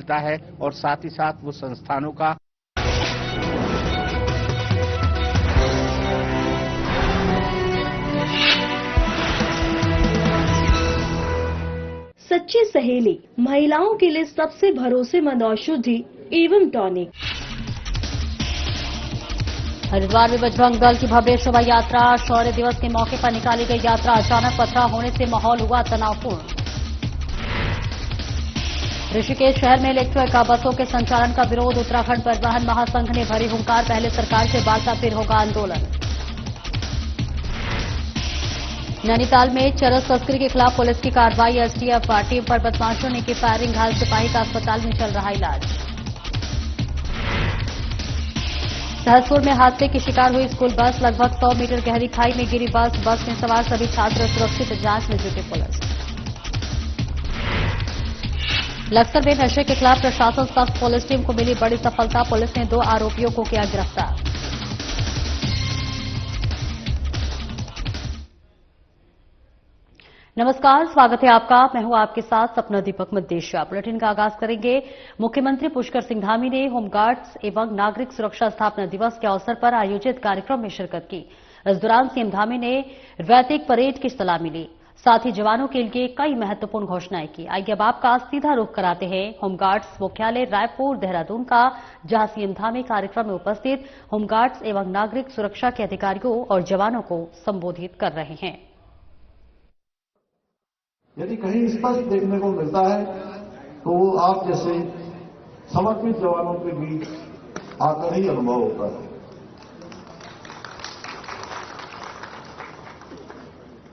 मिलता है और साथ ही साथ वो संस्थानों का सच्ची सहेली महिलाओं के लिए सबसे भरोसेमंद औषधि एवं टॉनिक। हरिद्वार में बजरंग दल की भव्य शोभा यात्रा। शौर्य दिवस के मौके पर निकाली गई यात्रा। अचानक पथराव होने से माहौल हुआ तनावपूर्ण। ऋषिकेश शहर में इलेक्ट्रिक बसों के संचालन का विरोध। उत्तराखंड परिवहन महासंघ ने भरी हुंकार। पहले सरकार से वार्ता, फिर होगा आंदोलन। नैनीताल में चरस तस्करी के खिलाफ पुलिस की कार्रवाई। एसटीएफ टीम पर बदमाशों ने की फायरिंग। घायल सिपाही का अस्पताल में चल रहा इलाज। सहसपुर में हादसे की शिकार हुई स्कूल बस। लगभग 100 मीटर गहरी खाई में गिरी बस। बस में सवार सभी छात्र सुरक्षित। जांच में जुटी पुलिस। लक्सर में नशे के खिलाफ प्रशासन सख्त। पुलिस टीम को मिली बड़ी सफलता। पुलिस ने 2 आरोपियों को किया गिरफ्तार। नमस्कार, स्वागत है आपका। मैं हूं आपके साथ सपना दीपक मद्देशिया। बुलेटिन का आगाज करेंगे। मुख्यमंत्री पुष्कर सिंह धामी ने होमगार्ड्स एवं नागरिक सुरक्षा स्थापना दिवस के अवसर पर आयोजित कार्यक्रम में शिरकत की। इस दौरान सीएम धामी ने रैतिक परेड की सलामी ली। साथ ही जवानों के लिए कई महत्वपूर्ण घोषणाएं की। आइए अब आपका सीधा रुख कराते हैं होमगार्ड्स मुख्यालय रायपुर देहरादून का, जहां सीएम धामी कार्यक्रम में उपस्थित होमगार्ड्स एवं नागरिक सुरक्षा के अधिकारियों और जवानों को संबोधित कर रहे हैं। यदि कहीं स्पष्ट देखने को मिलता है तो वो आप जैसे समर्पित जवानों के बीच आकर ही अनुभव होता है।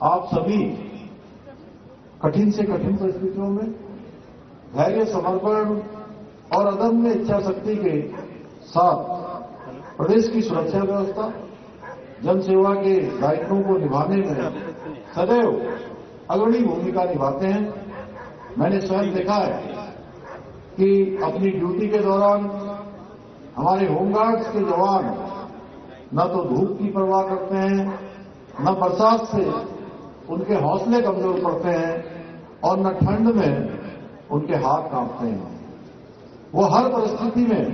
आप सभी कठिन से कठिन परिस्थितियों में धैर्य, समर्पण और अदम्य इच्छा शक्ति के साथ प्रदेश की सुरक्षा व्यवस्था, जनसेवा के दायित्वों को निभाने में सदैव अग्रणी भूमिका निभाते हैं। मैंने स्वयं देखा है कि अपनी ड्यूटी के दौरान हमारे होमगार्ड्स के जवान न तो धूप की परवाह करते हैं, न बरसात से उनके हौसले कमजोर पड़ते हैं और न ठंड में उनके हाथ कांपते हैं। वो हर परिस्थिति में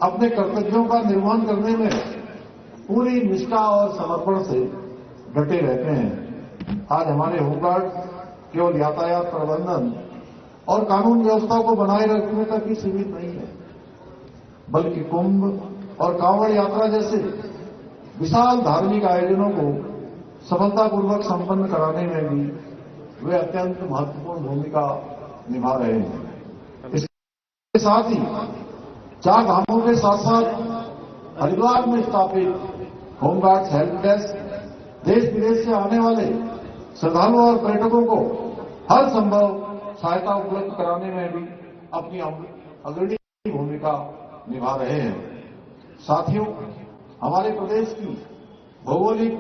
अपने कर्तव्यों का निर्वहन करने में पूरी निष्ठा और समर्पण से डटे रहते हैं। आज हमारे होमगार्ड केवल यातायात प्रबंधन और कानून व्यवस्था को बनाए रखने तक ही सीमित नहीं है, बल्कि कुंभ और कांवड़ यात्रा जैसे विशाल धार्मिक आयोजनों को सफलतापूर्वक संपन्न कराने में भी वे अत्यंत महत्वपूर्ण भूमिका निभा रहे हैं। इसके साथ ही 4 धामों के साथ साथ हरिद्वार में स्थापित होमगार्ड्स हेल्प डेस्क देश विदेश से आने वाले श्रद्धालुओं और पर्यटकों को हर संभव सहायता उपलब्ध कराने में भी अपनी अग्रणी भूमिका निभा रहे हैं। साथियों, हमारे प्रदेश की भौगोलिक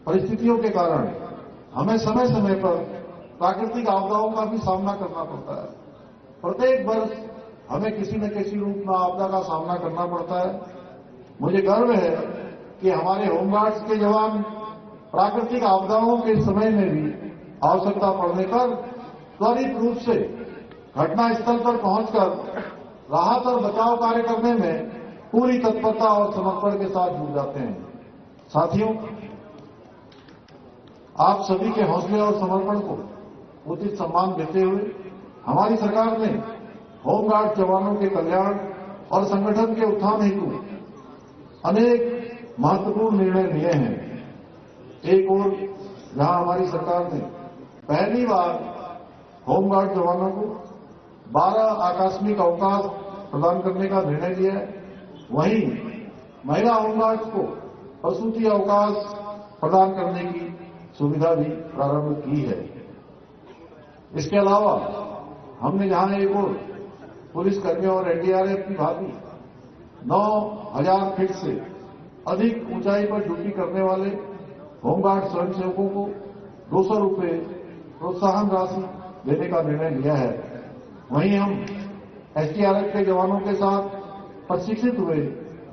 परिस्थितियों के कारण हमें समय समय पर प्राकृतिक आपदाओं का भी सामना करना पड़ता है। प्रत्येक वर्ष हमें किसी न किसी रूप में आपदा का सामना करना पड़ता है। मुझे गर्व है कि हमारे होमगार्ड्स के जवान प्राकृतिक आपदाओं के समय में भी आवश्यकता पड़ने पर त्वरित रूप से घटनास्थल पर पहुंचकर राहत और बचाव कार्य करने में पूरी तत्परता और समर्पण के साथ जुट जाते हैं। साथियों, आप सभी के हौसले और समर्पण को उचित सम्मान देते हुए हमारी सरकार ने होमगार्ड जवानों के कल्याण और संगठन के उत्थान हेतु अनेक महत्वपूर्ण निर्णय लिए हैं। एक ओर जहां हमारी सरकार ने पहली बार होमगार्ड जवानों को 12 आकस्मिक अवकाश प्रदान करने का निर्णय लिया है, वहीं महिला होमगार्ड्स को प्रसूति अवकाश प्रदान करने की सुविधा भी प्रारंभ की है। इसके अलावा हमने जहां एक ओर पुलिसकर्मियों और एनडीआरएफ की भांति 9,000 फीट से अधिक ऊंचाई पर ड्यूटी करने वाले होमगार्ड स्वयंसेवकों को 200 रुपये प्रोत्साहन राशि देने का निर्णय लिया है, वहीं हम एसडीआरएफ के जवानों के साथ प्रशिक्षित हुए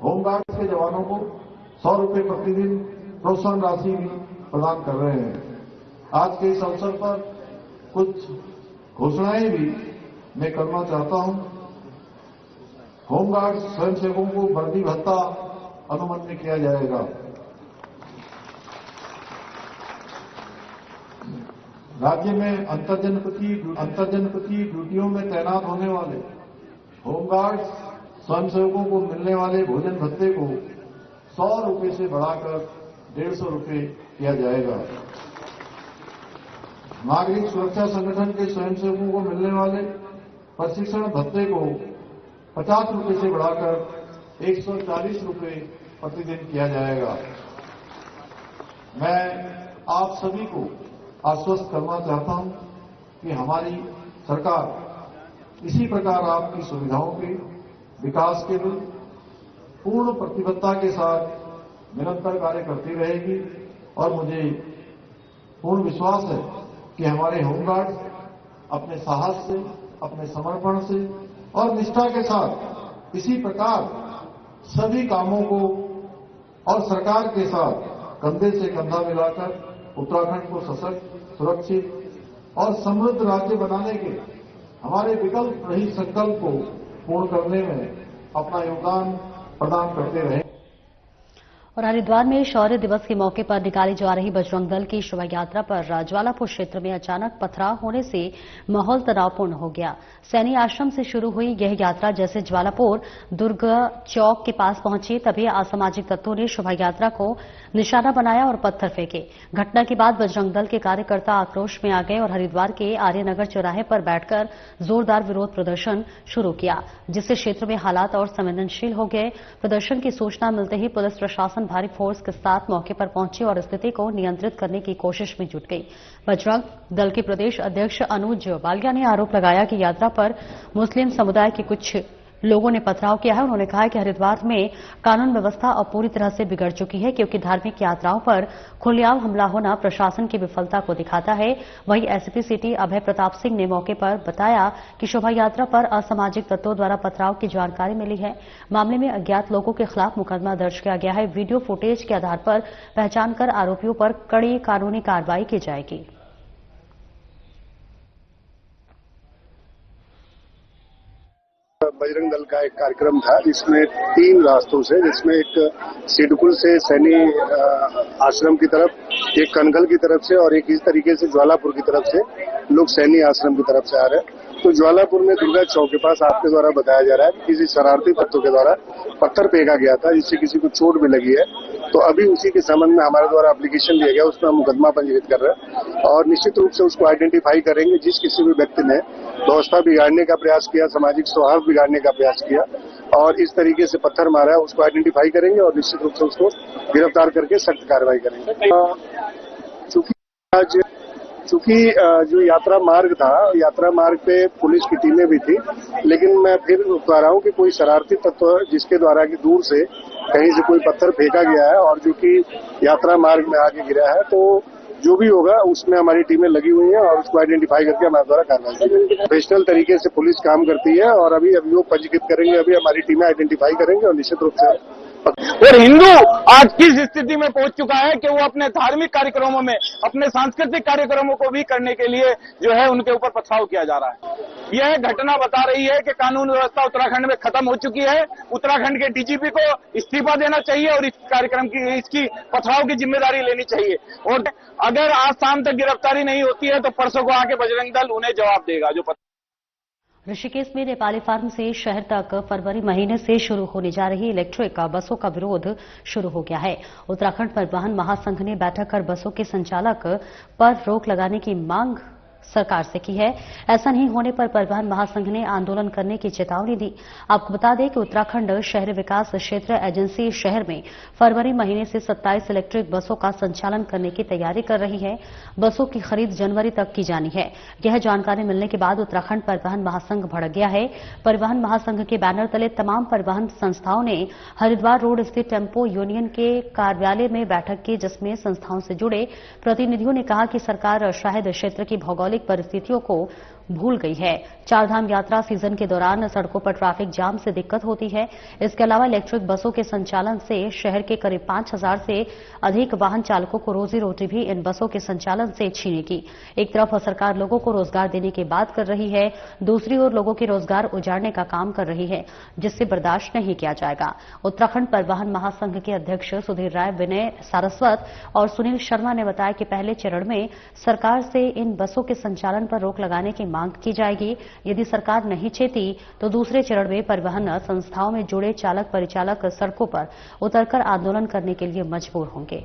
होमगार्ड के जवानों को 100 रुपये प्रतिदिन प्रोत्साहन राशि भी प्रदान कर रहे हैं। आज के इस अवसर पर कुछ घोषणाएं भी मैं करना चाहता हूं। होमगार्ड स्वयंसेवकों को वर्दी भत्ता अनुमन्य किया जाएगा। राज्य में अंतरजनपदीय ड्यूटियों में तैनात होने वाले होमगार्ड स्वयंसेवकों को मिलने वाले भोजन भत्ते को 100 रुपये से बढ़ाकर 150 रुपये किया जाएगा। नागरिक सुरक्षा संगठन के स्वयंसेवकों को मिलने वाले प्रशिक्षण भत्ते को 50 रुपये से बढ़ाकर 140 रुपये प्रतिदिन किया जाएगा। मैं आप सभी को आश्वस्त करना चाहता हूं कि हमारी सरकार इसी प्रकार आपकी सुविधाओं के विकास के लिए पूर्ण प्रतिबद्धता के साथ निरंतर कार्य करती रहेगी और मुझे पूर्ण विश्वास है कि हमारे होमगार्ड अपने साहस से, अपने समर्पण से और निष्ठा के साथ इसी प्रकार सभी कामों को और सरकार के साथ कंधे से कंधा मिलाकर उत्तराखंड को सशक्त, सुरक्षित और समृद्ध राज्य बनाने के हमारे विकल्प रहित संकल्प को पूर्ण करने में अपना योगदान प्रदान करते रहे। और हरिद्वार में शौर्य दिवस के मौके पर निकाली जा रही बजरंग दल की शोभा यात्रा पर ज्वालापुर क्षेत्र में अचानक पथराव होने से माहौल तनावपूर्ण हो गया। सैनी आश्रम से शुरू हुई यह यात्रा जैसे ज्वालापुर दुर्ग चौक के पास पहुंची तभी असामाजिक तत्वों ने शोभा यात्रा को निशाना बनाया और पत्थर फेंके। घटना के बाद बजरंग दल के कार्यकर्ता आक्रोश में आ गए और हरिद्वार के आर्यनगर चौराहे पर बैठकर जोरदार विरोध प्रदर्शन शुरू किया, जिससे क्षेत्र में हालात और संवेदनशील हो गए। प्रदर्शन की सूचना मिलते ही पुलिस प्रशासन भारी फोर्स के साथ मौके पर पहुंची और स्थिति को नियंत्रित करने की कोशिश में जुट गई। बजरंग दल के प्रदेश अध्यक्ष अनुज बालिया ने आरोप लगाया कि यात्रा पर मुस्लिम समुदाय के कुछ लोगों ने पथराव किया है। उन्होंने कहा कि हरिद्वार में कानून व्यवस्था अब पूरी तरह से बिगड़ चुकी है क्योंकि धार्मिक यात्राओं पर खुलेआम हमला होना प्रशासन की विफलता को दिखाता है। वहीं एसपी सिटी अभय प्रताप सिंह ने मौके पर बताया कि शोभा यात्रा पर असामाजिक तत्वों द्वारा पथराव की जानकारी मिली है। मामले में अज्ञात लोगों के खिलाफ मुकदमा दर्ज किया गया है। वीडियो फुटेज के आधार पर पहचान कर आरोपियों पर कड़ी कानूनी कार्रवाई की जाएगी। बजरंग दल का एक कार्यक्रम था जिसमें 3 रास्तों से, जिसमें एक सिडकुल से सैनी आश्रम की तरफ, एक कनगल की तरफ से और एक इस तरीके से ज्वालापुर की तरफ से लोग सैनी आश्रम की तरफ से आ रहे हैं। तो ज्वालापुर में दुर्गा चौक के पास आपके द्वारा बताया जा रहा है कि किसी शरारती तत्वों के द्वारा पत्थर फेंका गया था जिससे किसी को चोट भी लगी है। तो अभी उसी के संबंध में हमारे द्वारा एप्लीकेशन दिया गया, उसमें हम मुकदमा पंजीकृत कर रहे हैं और निश्चित रूप से उसको आइडेंटिफाई करेंगे। जिस किसी भी व्यक्ति ने व्यवस्था बिगाड़ने का प्रयास किया, सामाजिक सौहार्द बिगाड़ने का प्रयास किया और इस तरीके से पत्थर मारा है, उसको आइडेंटिफाई करेंगे और निश्चित रूप से उसको गिरफ्तार करके सख्त कार्रवाई करेंगे। चूंकि जो यात्रा मार्ग था, यात्रा मार्ग पे पुलिस की टीमें भी थी, लेकिन मैं फिर बता रहा हूं कि कोई शरारती तत्व जिसके द्वारा कि दूर से कहीं से कोई पत्थर फेंका गया है और जो कि यात्रा मार्ग में आके गिरा है, तो जो भी होगा उसमें हमारी टीमें लगी हुई हैं और उसको आइडेंटिफाई करके हमारे द्वारा कार्रवाई करेंगे। प्रोफेशनल तरीके से पुलिस काम करती है और अभी अभियोग पंजीकृत करेंगे, अभी हमारी टीमें आइडेंटिफाई करेंगे और निश्चित रूप से। और हिंदू आज किस स्थिति में पहुंच चुका है कि वो अपने धार्मिक कार्यक्रमों में, अपने सांस्कृतिक कार्यक्रमों को भी करने के लिए जो है उनके ऊपर पथराव किया जा रहा है। यह घटना बता रही है कि कानून व्यवस्था उत्तराखंड में खत्म हो चुकी है। उत्तराखंड के डीजीपी को इस्तीफा देना चाहिए और इस कार्यक्रम की, इसकी पथराव की जिम्मेदारी लेनी चाहिए। और अगर आज शाम तक गिरफ्तारी नहीं होती है तो परसों को आके बजरंग दल उन्हें जवाब देगा। जो ऋषिकेश में नेपाली फार्म से शहर तक फरवरी महीने से शुरू होने जा रही इलेक्ट्रिक बसों का विरोध शुरू हो गया है। उत्तराखंड परिवहन महासंघ ने बैठक कर बसों के संचालक पर रोक लगाने की मांग सरकार से की है। ऐसा नहीं होने पर परिवहन महासंघ ने आंदोलन करने की चेतावनी दी। आपको बता दें कि उत्तराखंड शहरी विकास क्षेत्र एजेंसी शहर में फरवरी महीने से 27 इलेक्ट्रिक बसों का संचालन करने की तैयारी कर रही है। बसों की खरीद जनवरी तक की जानी है। यह जानकारी मिलने के बाद उत्तराखंड परिवहन महासंघ भड़क गया है। परिवहन महासंघ के बैनर तले तमाम परिवहन संस्थाओं ने हरिद्वार रोड स्थित टेम्पो यूनियन के कार्यालय में बैठक की, जिसमें संस्थाओं से जुड़े प्रतिनिधियों ने कहा कि सरकार शायद क्षेत्र की भौगोलिक परिस्थितियों को भूल गई है। चारधाम यात्रा सीजन के दौरान सड़कों पर ट्रैफिक जाम से दिक्कत होती है। इसके अलावा इलेक्ट्रिक बसों के संचालन से शहर के करीब 5,000 से अधिक वाहन चालकों को रोजी रोटी भी इन बसों के संचालन से छीनेगी। एक तरफ सरकार लोगों को रोजगार देने की बात कर रही है, दूसरी ओर लोगों के रोजगार उजाड़ने का काम कर रही है, जिससे बर्दाश्त नहीं किया जाएगा। उत्तराखंड परिवहन महासंघ के अध्यक्ष सुधीर राय, विनय सारस्वत और सुनील शर्मा ने बताया कि पहले चरण में सरकार से इन बसों के संचालन पर रोक लगाने की मांग की जाएगी। यदि सरकार नहीं चेती तो दूसरे चरण में परिवहन संस्थाओं में जुड़े चालक परिचालक सड़कों पर उतरकर आंदोलन करने के लिए मजबूर होंगे।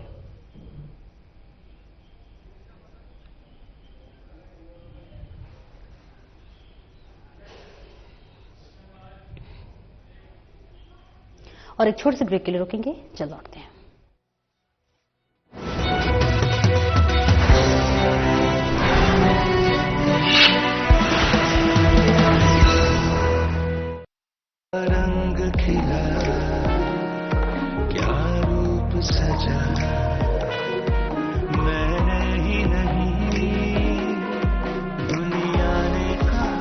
और एक छोटे से ब्रेक के लिए रुकेंगे, जल्द लौटते हैं। रंग खिला, क्या रूप सजा, मैं ही नहीं दुनिया ने कहा।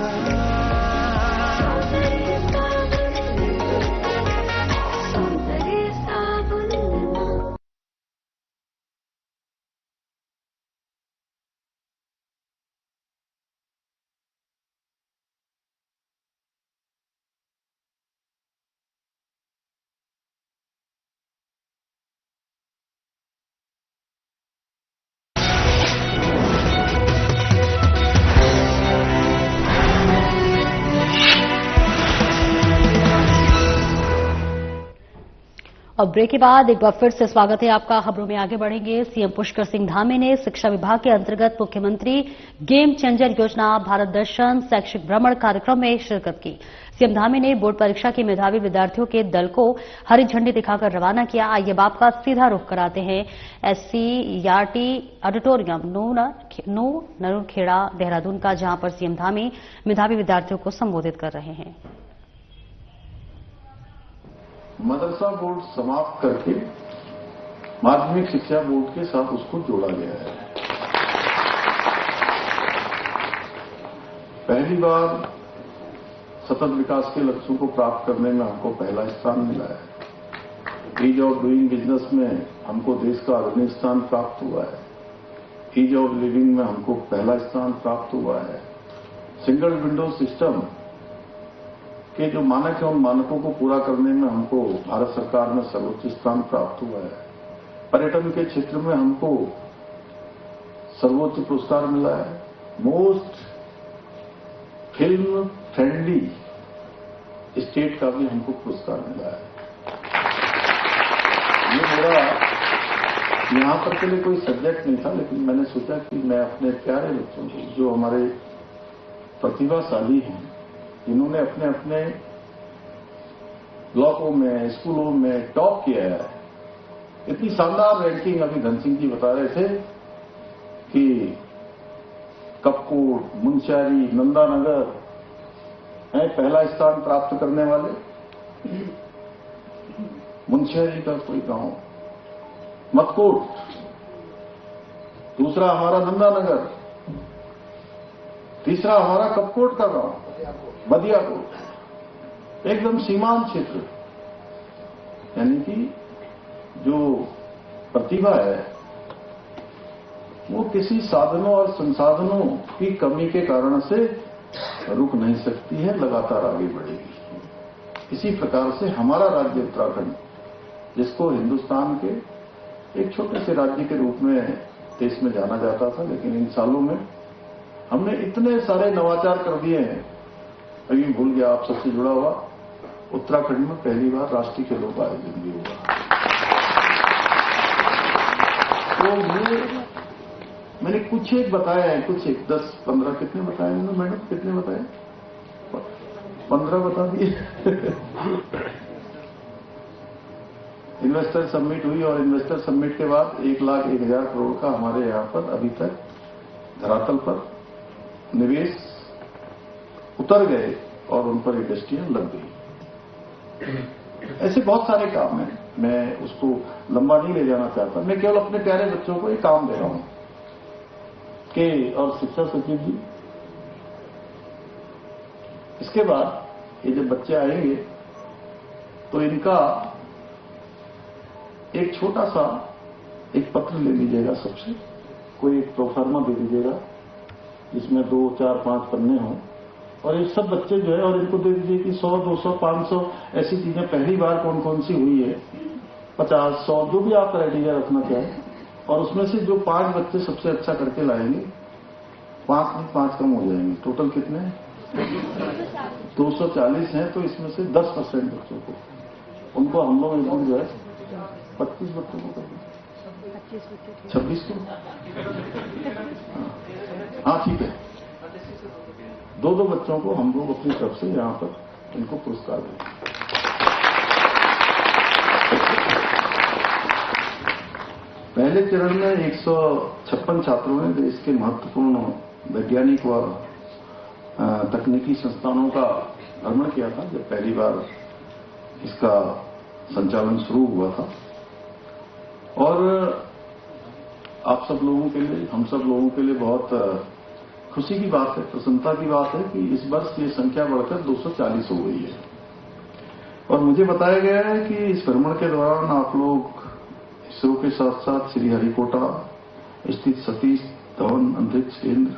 और ब्रेक के बाद एक बार फिर से स्वागत है आपका। खबरों में आगे बढ़ेंगे। सीएम पुष्कर सिंह धामी ने शिक्षा विभाग के अंतर्गत मुख्यमंत्री गेम चेंजर योजना भारत दर्शन शैक्षिक भ्रमण कार्यक्रम में शिरकत की। सीएम धामी ने बोर्ड परीक्षा के मेधावी विद्यार्थियों के दल को हरी झंडी दिखाकर रवाना किया। आइए बाप का सीधा रुख कराते हैं SCERT ऑडिटोरियम नो नरूखेड़ा देहरादून का, जहां पर सीएम धामी मेधावी विद्यार्थियों को संबोधित कर रहे हैं। मदरसा बोर्ड समाप्त करके माध्यमिक शिक्षा बोर्ड के साथ उसको जोड़ा गया है। पहली बार सतत विकास के लक्ष्यों को प्राप्त करने में हमको पहला स्थान मिला है। ईज ऑफ डूइंग बिजनेस में हमको देश का अग्रणी स्थान प्राप्त हुआ है। ईज ऑफ लिविंग में हमको पहला स्थान प्राप्त हुआ है। सिंगल विंडो सिस्टम के जो मानक है उन मानकों को पूरा करने में हमको भारत सरकार में सर्वोच्च स्थान प्राप्त हुआ है। पर्यटन के क्षेत्र में हमको सर्वोच्च पुरस्कार मिला है। मोस्ट फिल्म फ्रेंडली स्टेट का भी हमको पुरस्कार मिला है। ये मेरा यहां पर के लिए कोई सब्जेक्ट नहीं था, लेकिन मैंने सोचा कि मैं अपने प्यारे बच्चों को, जो हमारे प्रतिभाशाली हैं, जिन्होंने अपने अपने ब्लॉकों में स्कूलों में टॉप किया है, इतनी शानदार रैंकिंग अभी धन सिंह जी बता रहे थे कि कपकोट, मुंशियारी, नंदानगर है पहला स्थान प्राप्त करने वाले। मुंशियारी का कोई गांव, मतकोट, दूसरा हमारा नंदानगर, तीसरा हमारा कपकोट का गांव बदियाकोट, एकदम सीमांत क्षेत्र। यानी कि जो प्रतिभा है वो किसी साधनों और संसाधनों की कमी के कारण से रुक नहीं सकती है, लगातार आगे बढ़ेगी। इसी प्रकार से हमारा राज्य उत्तराखंड, जिसको हिंदुस्तान के एक छोटे से राज्य के रूप में देश में जाना जाता था, लेकिन इन सालों में हमने इतने सारे नवाचार कर दिए हैं। अभी भूल गया आप सबसे जुड़ा हुआ, उत्तराखंड में पहली बार राष्ट्रीय खेलों का आयोजन भी हुआ। तो मैंने कुछ एक बताया है, कुछ एक 10-15 कितने बताए उन्होंने मैडम, कितने बताए? 15 बता दिए। इन्वेस्टर समिट हुई और इन्वेस्टर समिट के बाद 1,01,000 करोड़ का हमारे यहां पर अभी तक धरातल पर निवेश उतर गए और उन पर इंडस्ट्रियां लग गई। ऐसे बहुत सारे काम हैं, मैं उसको लंबा नहीं ले जाना चाहता। मैं केवल अपने प्यारे बच्चों को एक काम दे रहा हूं कि, और शिक्षा सचिव जी इसके बाद ये जब बच्चे आएंगे तो इनका एक छोटा सा एक पत्र ले लीजिएगा, सबसे कोई एक प्रोफार्मा दे दीजिएगा जिसमें 2, 4, 5 पन्ने हों, और ये सब बच्चे जो है और इनको दे दीजिए कि 100, 200, 500 ऐसी चीजें पहली बार कौन कौन सी हुई है, 50, 100 जो भी आप क्राइटेरिया रखना चाहें, और उसमें से जो 5 बच्चे सबसे अच्छा करके लाएंगे 5 में 5 कम हो जाएंगे। टोटल कितने हैं? 240 हैं। तो इसमें से 10% बच्चों को उनको हम लोग एकदम जो है 25 बच्चों को कर दें, 26 को, हाँ ठीक है, 2-2 बच्चों को हम लोग अपनी तरफ से यहाँ पर इनको पुरस्कार दें। पहले चरण में 156 छात्रों ने देश के महत्वपूर्ण वैज्ञानिक व तकनीकी संस्थानों का भ्रमण किया था जब पहली बार इसका संचालन शुरू हुआ था। और आप सब लोगों के लिए, हम सब लोगों के लिए बहुत खुशी की बात है, प्रसन्नता की बात है कि इस वर्ष ये संख्या बढ़कर 240 हो गई है। और मुझे बताया गया है कि इस भ्रमण के दौरान आप लोग इसरो के साथ साथ श्रीहरिकोटा स्थित सतीश धवन अंतरिक्ष केंद्र,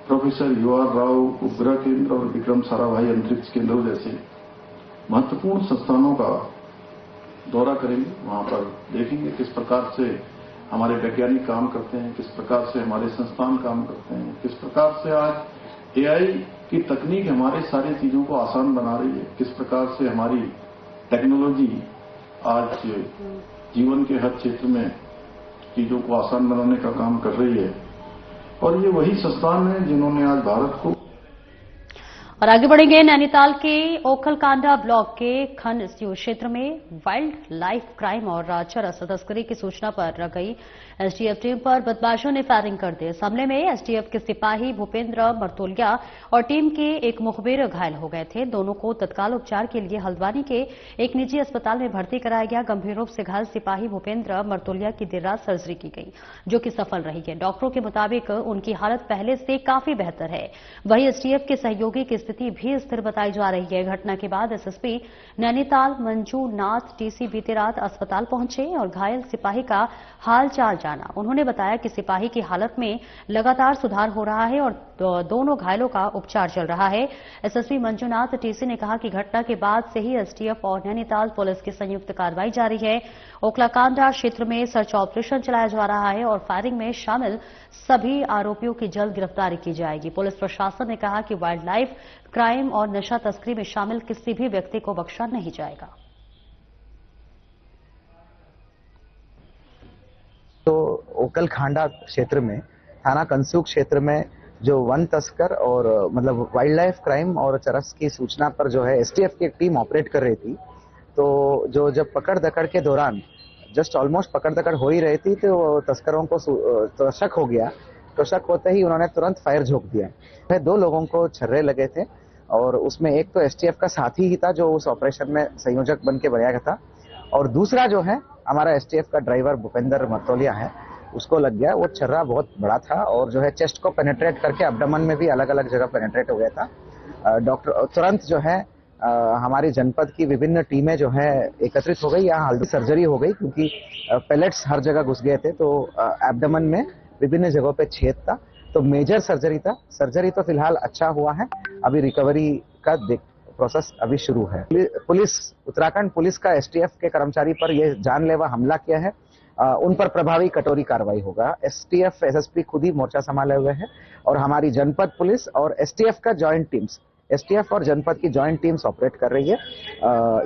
प्रोफेसर UR राव उपग्रह केंद्र और विक्रम साराभाई अंतरिक्ष केंद्रों जैसे महत्वपूर्ण संस्थानों का दौरा करेंगे। वहां पर देखेंगे किस प्रकार से हमारे वैज्ञानिक काम करते हैं, किस प्रकार से हमारे संस्थान काम करते हैं, किस प्रकार से आज AI की तकनीक हमारे सारी चीजों को आसान बना रही है, किस प्रकार से हमारी टेक्नोलॉजी आज जीवन के हर क्षेत्र में चीजों को आसान बनाने का काम कर रही है। और ये वही संस्थान है जिन्होंने आज भारत को। और आगे बढ़ेंगे। नैनीताल के ओखलकांडा ब्लॉक के खन क्षेत्र में वाइल्ड लाइफ क्राइम और चरस तस्करी की सूचना पर गई एसटीएफ टीम पर बदमाशों ने फायरिंग कर दी। इस हमले में एसटीएफ के सिपाही भूपेंद्र मरतोलिया और टीम के एक मुखबिर घायल हो गए थे। दोनों को तत्काल उपचार के लिए हल्द्वानी के एक निजी अस्पताल में भर्ती कराया गया। गंभीर रूप से घायल सिपाही भूपेंद्र मरतोलिया की देर रात सर्जरी की गई, जो कि सफल रही है। डॉक्टरों के मुताबिक उनकी हालत पहले से काफी बेहतर है। वहीं एसटीएफ के सहयोगी की स्थिति भी स्थिर बताई जा रही है। घटना के बाद एसएसपी नैनीताल मंजूनाथ टीसी बीते रात अस्पताल पहुंचे और घायल सिपाही का हालचाल जाना। उन्होंने बताया कि सिपाही की हालत में लगातार सुधार हो रहा है और दोनों घायलों का उपचार चल रहा है। एसएसपी मंजूनाथ टीसी ने कहा कि घटना के बाद से ही एसटीएफ और नैनीताल पुलिस की संयुक्त कार्रवाई जारी है। ओखलाकांडा क्षेत्र में सर्च ऑपरेशन चलाया जा रहा है और फायरिंग में शामिल सभी आरोपियों की जल्द गिरफ्तारी की जाएगी। पुलिस प्रशासन ने कहा कि वाइल्ड लाइफ क्राइम और नशा तस्करी में शामिल किसी भी व्यक्ति को बख्शा नहीं जाएगा। तो ओखलकांडा क्षेत्र में थाना कंसूक क्षेत्र में जो वन तस्कर और मतलब वाइल्ड लाइफ क्राइम और चरस की सूचना पर जो है एसटीएफ की एक टीम ऑपरेट कर रही थी। तो जो जब पकड़ दकड़ के दौरान जस्ट ऑलमोस्ट पकड़ दकड़ हो ही रही थी तो तस्करों को तो शक हो गया। तो शक होते ही उन्होंने तुरंत फायर झोंक दिया। 2 लोगों को छर्रे लगे थे और उसमें एक तो एसटीएफ का साथी ही था जो उस ऑपरेशन में संयोजक बन के बनाया गया था, और दूसरा जो है हमारा एसटीएफ का ड्राइवर भूपेंद्र मरतोलिया है, उसको लग गया। वो छर्रा बहुत बड़ा था और जो है चेस्ट को पेनिट्रेट करके एब्डोमेन में भी अलग अलग जगह पेनिट्रेट हो गया था। डॉक्टर तुरंत जो है हमारी जनपद की विभिन्न टीमें जो है एकत्रित हो गई। यहाँ हल्दी सर्जरी हो गई क्योंकि पेलेट्स हर जगह घुस गए थे, तो एब्डोमेन में विभिन्न जगहों पे छेद था, तो मेजर सर्जरी था। सर्जरी तो फिलहाल अच्छा हुआ है, अभी रिकवरी का प्रोसेस अभी शुरू है। पुलिस उत्तराखंड पुलिस का एसटीएफ के कर्मचारी पर यह जानलेवा हमला किया है, उन पर प्रभावी कठोरी कार्रवाई होगा। एसटीएफ एसएसपी खुद ही मोर्चा संभाले हुए हैं और हमारी जनपद पुलिस और एसटीएफ का जॉइंट टीम्स, एसटीएफ और जनपद की जॉइंट टीम्स ऑपरेट कर रही है।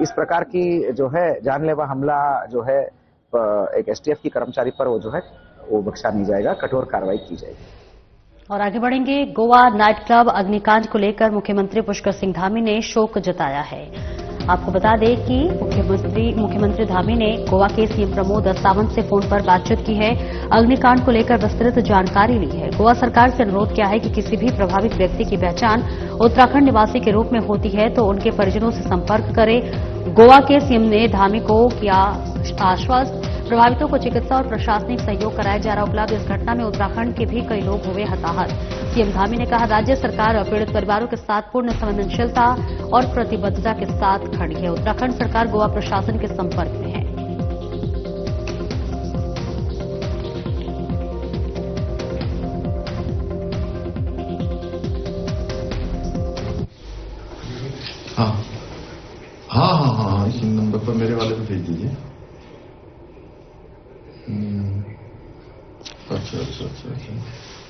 इस प्रकार की जो है जानलेवा हमला जो है एक एसटीएफ की कर्मचारी पर वो जो है वो बख्शा नहीं जाएगा, कठोर कार्रवाई की जाएगी। और आगे बढ़ेंगे। गोवा नाइट क्लब अग्निकांड को लेकर मुख्यमंत्री पुष्कर सिंह धामी ने शोक जताया है। आपको बता दें कि मुख्यमंत्री धामी ने गोवा के सीएम प्रमोद सावंत से फोन पर बातचीत की है। अग्निकांड को लेकर विस्तृत जानकारी ली है। गोवा सरकार से अनुरोध किया है कि किसी भी प्रभावित व्यक्ति की पहचान उत्तराखंड निवासी के रूप में होती है तो उनके परिजनों से संपर्क करें। गोवा के सीएम ने धामी को किया आश्वस्त, प्रभावितों को चिकित्सा और प्रशासनिक सहयोग कराया जा रहा उपलब्ध। इस घटना में उत्तराखंड के भी कई लोग हुए हताहत। सीएम धामी ने कहा, राज्य सरकार पीड़ित परिवारों के साथ पूर्ण संवेदनशीलता और प्रतिबद्धता के साथ खड़ी है। उत्तराखंड सरकार गोवा प्रशासन के संपर्क में है। हाँ, इसी नंबर पर मेरे वाले पे भेज दीजिए। अच्छा।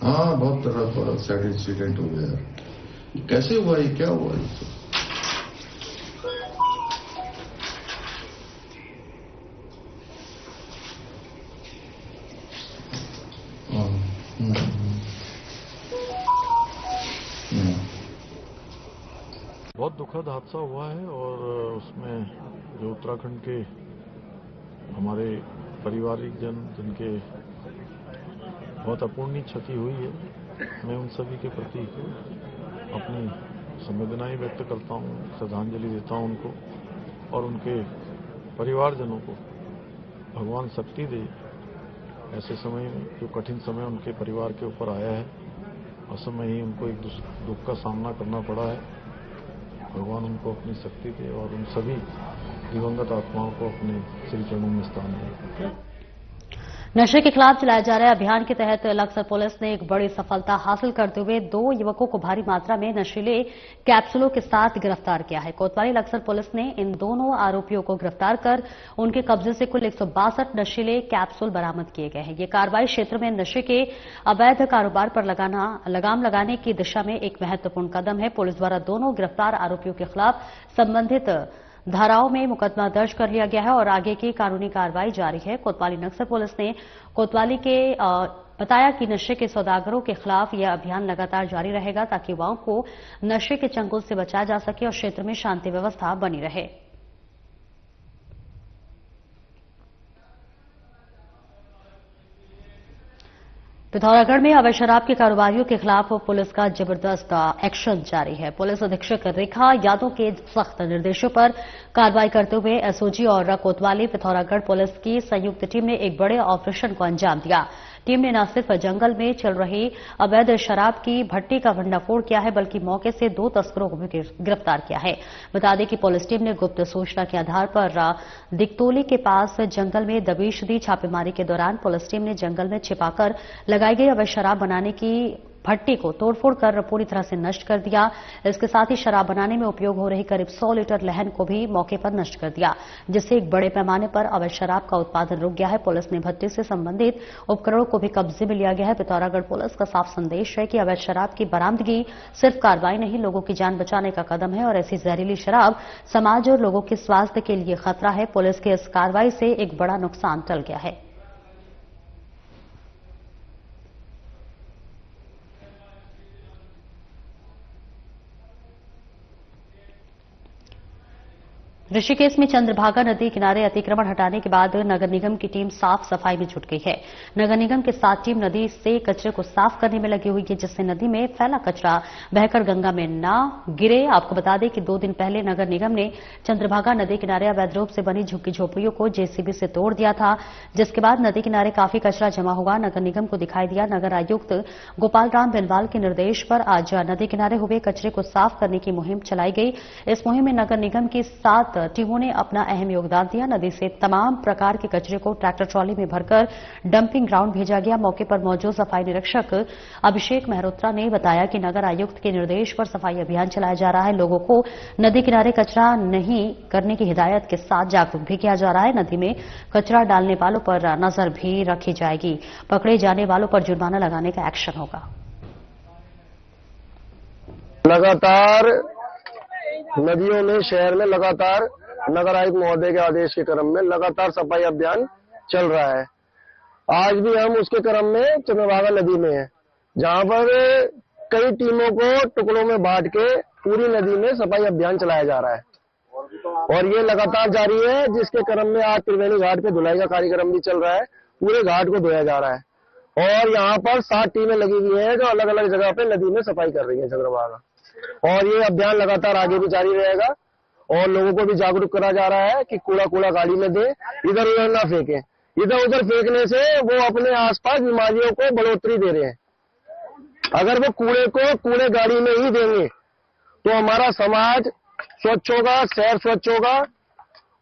हाँ, बहुत बड़ा सैड इंसिडेंट हो गया यार। कैसे हुआ ये, क्या हुआ ये? बहुत दुखद हादसा हुआ है और उसमें जो उत्तराखंड के हमारे पारिवारिक जन जिनके बहुत अपूर्णीय क्षति हुई है, मैं उन सभी के प्रति अपनी संवेदनाएं व्यक्त करता हूं, श्रद्धांजलि देता हूं उनको और उनके परिवारजनों को भगवान शक्ति दे ऐसे समय में, जो कठिन समय उनके परिवार के ऊपर आया है। असमय ही उनको एक दुख का सामना करना पड़ा है। भगवान उनको अपनी शक्ति दे और उन सभी दिवंगत आत्माओं को अपने श्री चरणों में स्थान दे। नशे के खिलाफ चलाए जा रहे अभियान के तहत लक्सर पुलिस ने एक बड़ी सफलता हासिल करते हुए 2 युवकों को भारी मात्रा में नशीले कैप्सूलों के साथ गिरफ्तार किया है। कोतवाली लक्सर पुलिस ने इन दोनों आरोपियों को गिरफ्तार कर उनके कब्जे से कुल 162 नशीले कैप्सूल बरामद किए गए हैं। ये कार्रवाई क्षेत्र में नशे के अवैध कारोबार पर लगाम लगाने की दिशा में एक महत्वपूर्ण कदम है। पुलिस द्वारा दोनों गिरफ्तार आरोपियों के खिलाफ संबंधित धाराओं में मुकदमा दर्ज कर लिया गया है और आगे की कानूनी कार्रवाई जारी है। कोतवाली नक्सल पुलिस ने कोतवाली के बताया कि नशे के सौदागरों के खिलाफ यह अभियान लगातार जारी रहेगा ताकि युवाओं को नशे के चंगुल से बचाया जा सके और क्षेत्र में शांति व्यवस्था बनी रहे। पिथौरागढ़ में अवैध शराब के कारोबारियों के खिलाफ पुलिस का जबरदस्त एक्शन जारी है। पुलिस अधीक्षक रेखा यादव के सख्त निर्देशों पर कार्रवाई करते हुए एसओजी और कोतवाली पिथौरागढ़ पुलिस की संयुक्त टीम ने एक बड़े ऑपरेशन को अंजाम दिया। टीम ने न सिर्फ जंगल में चल रही अवैध शराब की भट्टी का भंडाफोड़ किया है, बल्कि मौके से 2 तस्करों को भी गिरफ्तार किया है। बता दें कि पुलिस टीम ने गुप्त सूचना के आधार पर दिकतोली के पास जंगल में दबिश दी। छापेमारी के दौरान पुलिस टीम ने जंगल में छिपाकर लगाई गई अवैध शराब बनाने की भट्टी को तोड़फोड़ कर पूरी तरह से नष्ट कर दिया। इसके साथ ही शराब बनाने में उपयोग हो रही करीब 100 लीटर लहन को भी मौके पर नष्ट कर दिया, जिससे एक बड़े पैमाने पर अवैध शराब का उत्पादन रुक गया है। पुलिस ने भट्टी से संबंधित उपकरणों को भी कब्जे में लिया गया है। पिथौरागढ़ पुलिस का साफ संदेश है कि अवैध शराब की बरामदगी सिर्फ कार्रवाई नहीं, लोगों की जान बचाने का कदम है और ऐसी जहरीली शराब समाज और लोगों के स्वास्थ्य के लिए खतरा है। पुलिस की इस कार्रवाई से एक बड़ा नुकसान टल गया है। ऋषिकेश में चंद्रभागा नदी किनारे अतिक्रमण हटाने के बाद नगर निगम की टीम साफ सफाई में जुट गई है। नगर निगम के साथ टीम नदी से कचरे को साफ करने में लगी हुई है, जिससे नदी में फैला कचरा बहकर गंगा में न गिरे। आपको बता दें कि 2 दिन पहले नगर निगम ने चंद्रभागा नदी किनारे अवैध रूप से बनी झुग्गी झोपड़ियों को जेसीबी से तोड़ दिया था, जिसके बाद नदी किनारे काफी कचरा जमा हुआ नगर निगम को दिखाई दिया। नगर आयुक्त गोपाल राम बिनवाल के निर्देश पर आज नदी किनारे हुए कचरे को साफ करने की मुहिम चलाई गई। इस मुहिम में नगर निगम की 7 टीमों ने अपना अहम योगदान दिया। नदी से तमाम प्रकार के कचरे को ट्रैक्टर ट्रॉली में भरकर डंपिंग ग्राउंड भेजा गया। मौके पर मौजूद सफाई निरीक्षक अभिषेक मेहरोत्रा ने बताया कि नगर आयुक्त के निर्देश पर सफाई अभियान चलाया जा रहा है। लोगों को नदी किनारे कचरा नहीं करने की हिदायत के साथ जागरूक भी किया जा रहा है। नदी में कचरा डालने वालों पर नजर भी रखी जाएगी। पकड़े जाने वालों पर जुर्माना लगाने का एक्शन होगा। लगातार नदियों में, शहर में लगातार नगर आयुक्त महोदय के आदेश के क्रम में लगातार सफाई अभियान चल रहा है। आज भी हम उसके क्रम में चंद्रभागा नदी में हैं, जहां पर कई टीमों को टुकड़ों में बांट के पूरी नदी में सफाई अभियान चलाया जा रहा है और ये लगातार जारी है, जिसके क्रम में आज त्रिवेणी घाट पे धुलाई का कार्यक्रम भी चल रहा है। पूरे घाट को धोया जा रहा है और यहाँ पर 7 टीमें लगी हुई हैं जो अलग अलग जगह पे नदी में सफाई कर रही है चंद्रभागा, और ये अभियान लगातार आगे भी जारी रहेगा। और लोगों को भी जागरूक करा जा रहा है कि कूड़ा गाड़ी में दे, इधर उधर ना फेंके। इधर उधर फेंकने से वो अपने आसपास बीमारियों को बढ़ोतरी दे रहे हैं। अगर वो कूड़े को कूड़े गाड़ी में ही देंगे तो हमारा समाज स्वच्छ होगा, शहर स्वच्छ होगा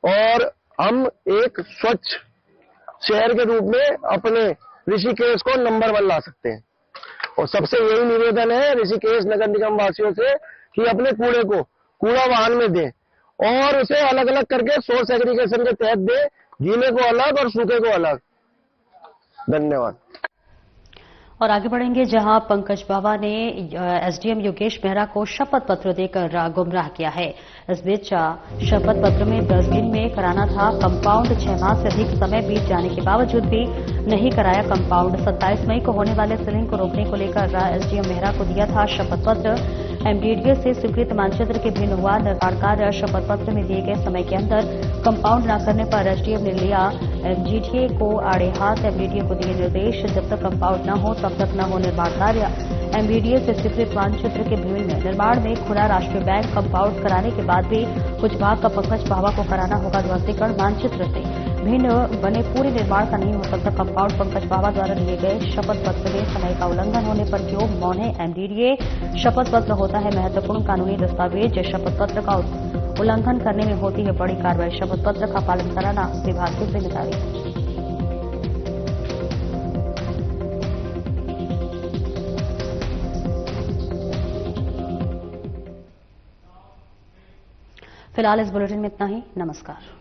और हम एक स्वच्छ शहर के रूप में अपने ऋषिकेश को नंबर 1 ला सकते हैं। और सबसे यही निवेदन है ऋषिकेश नगर निगम वासियों से कि अपने कूड़े को कूड़ा वाहन में दें और उसे अलग अलग करके सोर्स एग्रीगेशन के तहत दें, गीले को अलग और सूखे को अलग। धन्यवाद। और आगे बढ़ेंगे, जहां पंकज बाबा ने एसडीएम योगेश मेहरा को शपथ पत्र देकर गुमराह किया है। इस बीच शपथ पत्र में 10 दिन में कराना था कंपाउंड, 6 माह से अधिक समय बीत जाने के बावजूद भी नहीं कराया कंपाउंड। 27 मई को होने वाले सीलिंग को रोकने को लेकर एसडीएम मेहरा को दिया था शपथ पत्र। एमडीडीए से स्वीकृत मानचित्र के भिन्न हुआ निर्माण कार्य शपथ पत्र में दिए गए समय के अंदर कंपाउंड न करने पर एसडीएम ने लिया एमडीडीए को आड़े हाथ। एमडीडीए को दिए निर्देश, जब तक कंपाउंड न हो तब तक न हो निर्माण कार्य। एमडीडीए से स्वीकृत मानचित्र के भिन्न निर्माण में खुला राष्ट्रीय बैंक कंपाउंड कराने के बाद भी कुछ भाग का पंकज बाबा को कराना होगा। ध्वस्तीकरण मानचित्र से भिन्न बने पूरे निर्माण का नहीं हो सकता कंपाउंड। पंकज बाबा द्वारा लिए गए शपथ पत्र में समय का उल्लंघन होने पर क्यों मौन है एमडीडीए? शपथ पत्र होता है महत्वपूर्ण कानूनी दस्तावेज, शपथ पत्र का उल्लंघन करने में होती है बड़ी कार्रवाई। शपथ पत्र का पालन कराना विभाग की जिम्मेदारी है। फिलहाल इस बुलेटिन में इतना ही। नमस्कार।